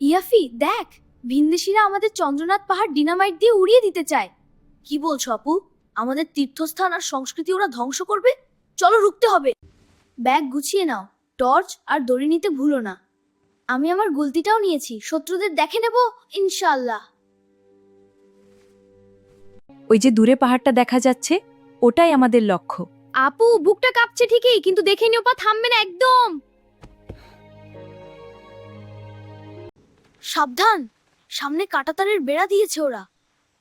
ইয়াফি দেখ, ভিনদেশীরা আমাদের চন্দ্রনাথ পাহাড় ডিনামাইট দিয়ে উড়িয়ে দিতে চায়। কি বলছো আপু? আমাদের তীর্থস্থান আর সংস্কৃতি ওরা ধ্বংস করবে? চলো রুখতে হবে। ব্যাগ গুছিয়ে নাও, টর্চ আর দড়ি নিতে ভুলো না। আমি আমার গুলতিটাও নিয়েছি, শত্রুদের দেখে নেব ইনশাআল্লাহ। ওই যে দূরে পাহাড়টা দেখা যাচ্ছে, ওটাই আমাদের লক্ষ্য। আপু বুকটা কাঁপছে ঠিকই, কিন্তু দেখে নিও পা থামবে না একদম। সাবধান, সামনে কাঁটাতারের বেড়া দিয়েছে ওরা।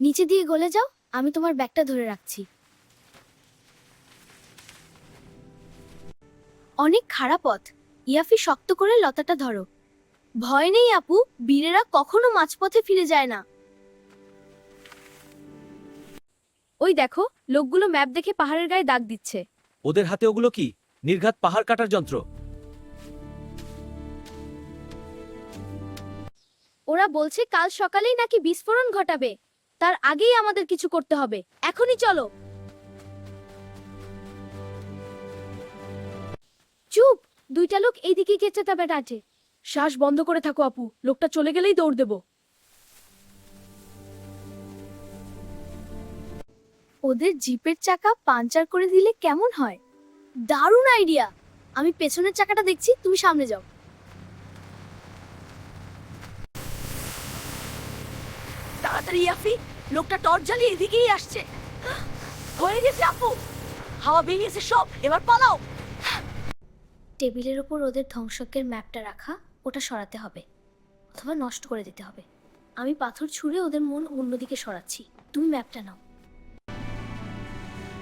নিচে দিয়ে গলে যাও, আমি তোমার ব্যাগটা ধরে রাখছি। অনেক খারাপ পথ। ইয়াফি শক্ত করে লতাটা ধরো। ভয় নেই আপু, বীরেরা কখনো মাঝপথে ফিরে যায় না। ওই দেখো, লোকগুলো ম্যাপ দেখে পাহাড়ের গায়ে দাগ দিচ্ছে। ওদের হাতে ওগুলো কি? নির্ঘাত পাহাড় কাটার যন্ত্র। ওরা বলছে কাল সকালেই নাকি বিস্ফোরণ ঘটাবে। তার আগেই আমাদের কিছু করতে হবে। এখনই চলো। চুপ, দুইটা লোক এইদিকে গেছে তবে ডাটে। শ্বাস বন্ধ করে থাকো আপু, লোকটা চলে গেলেই দৌড় দেব। ওদের জিপের চাকা পাঞ্চার করে দিলে কেমন হয়? দারুণ আইডিয়া। আমি পেছনের চাকাটা দেখছি, তুমি সামনে যাও। তাড়াতাড়ি ইয়াফি, লোকটা টর্চ জ্বালিয়ে এদিকেই আসছে। হয়ে গেছে আপু, হাওয়া বেরিয়েছে সব, এবার পালাও। টেবিলের ওপর ওদের ধ্বংসকের ম্যাপটা রাখা, ওটা সরাতে হবে অথবা নষ্ট করে দিতে হবে। আমি পাথর ছুঁড়ে ওদের মন অন্যদিকে সরাচ্ছি, তুমি ম্যাপটা নাও।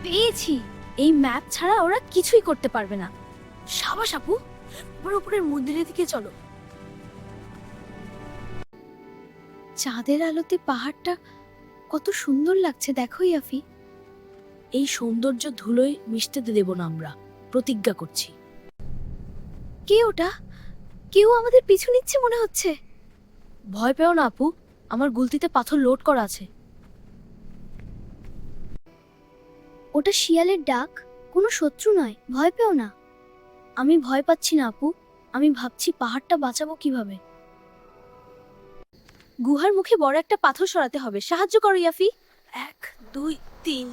পেয়েছি। এই ম্যাপ ছাড়া ওরা কিছুই করতে পারবে না। সাবাস আপু, আমার উপরের মন্দিরের দিকে চলো। চাঁদের আলোতে পাহাড়টা কত সুন্দর লাগছে দেখো ইয়াফি। এই সৌন্দর্য ধুলোয় মিশতে দেব না আমরা, প্রতিজ্ঞা করছি। কে ওটা? কেউ আমাদের পিছু নিচ্ছে মনে হচ্ছে। ভয় পেও না আপু, আমার গুলতিতে পাথর লোড করা আছে। ওটা শিয়ালের ডাক, কোনো শত্রু নয়, ভয় পেও না। আমি ভয় পাচ্ছি না আপু, আমি ভাবছি পাহাড়টা বাঁচাবো কিভাবে। গুহার মুখে বড় একটা পাথর সরাতে হবে, সাহায্য করো ইয়াফি। 1 2 3,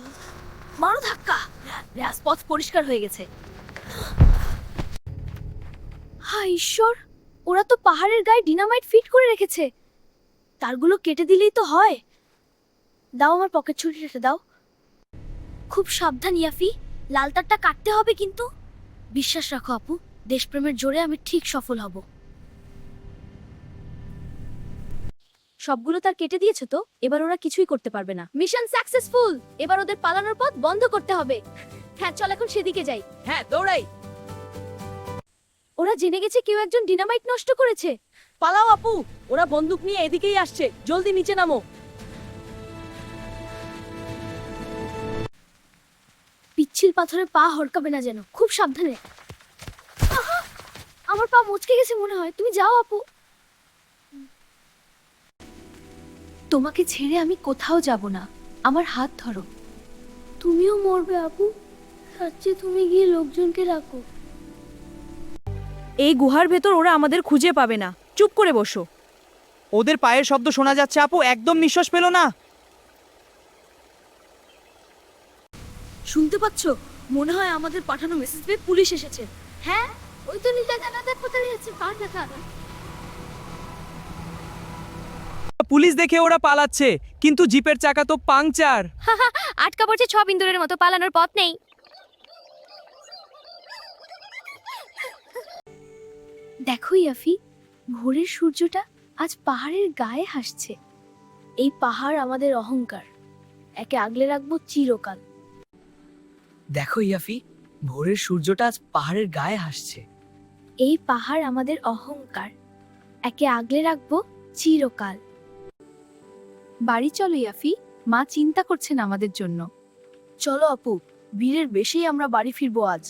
মারো ধাক্কা। রাজপথ পরিষ্কার হয়ে গেছে। হায় ঈশ্বর, ওরা তো পাহাড়ের গায়ে ডিনামাইট ফিট করে রেখেছে। তারগুলো কেটে দিলেই তো হয়। দাও আমার পকেট ছুরিটা দাও। খুব সাবধান ইয়াফি, লাল তারটা কাটতে হবে কিন্তু। বিশ্বাস রাখো আপু, দেশপ্রেমের জোরে আমি ঠিক সফল হব। সবগুলো তার কেটে দিয়েছো তো, এবার ওরা কিছুই করতে পারবে না। Mission successful. এবার ওদের পালানোর পথ বন্ধ করতে হবে। হ্যাঁ চল এখন সেদিকে যাই। হ্যাঁ দৌড়াই। ওরা জেনে গেছে কেউ একজন ডিনামাইট নষ্ট করেছে। পালাও আপু, ওরা বন্দুক নিয়ে এদিকেই আসছে, জলদি নিচে নামো। পিচ্ছিল পাথরে পা হড়কাবে না যেন, খুব সাবধানে। আহা! আমার পা মুচকে গেছে মনে হয়, তুমি যাও আপু। তোমাকে ছেড়ে আমি কোথাও যাব না, আমার হাত ধরো। তুমিও মরবে আপু, তার চেয়ে তুমি গিয়ে লোকজনকে রাখো। এই গুহার ভেতর ওরা আমাদের খুঁজে পাবে না, চুপ করে বসো। ওদের পায়ের শব্দ শোনা যাচ্ছে আপু, একদম নিঃশ্বাস পেল না। শুনতে পাচ্ছ? মনে হয় আমাদের পাঠানো মেসেজ পেয়ে পুলিশ এসেছে। হ্যাঁ, ওই তো নীলা জানাতে কোথায় আছে, কার দেখা। পুলিশ দেখে ওরা পালাচ্ছে, কিন্তু জিপের চাকা তো পাংচার। আটকা পড়ছে 6 বিন্দুরের মতো, পালানোর পথ নেই। দেখো ইয়াফি, ভোরের সূর্যটা আজ পাহাড়ের গায়ে হাসছে। এই পাহাড় আমাদের অহংকার, একে আগলে রাখবো চিরকাল। দেখো ইয়াফি, ভোরের সূর্যটা আজ পাহাড়ের গায়ে হাসছে। এই পাহাড় আমাদের অহংকার, একে আগলে রাখবো চিরকাল। বাড়ি চলো ইয়াফি, মা চিন্তা করছেন আমাদের জন্য। চলো আপু, বীরের বেশেই আমরা বাড়ি ফিরবো আজ।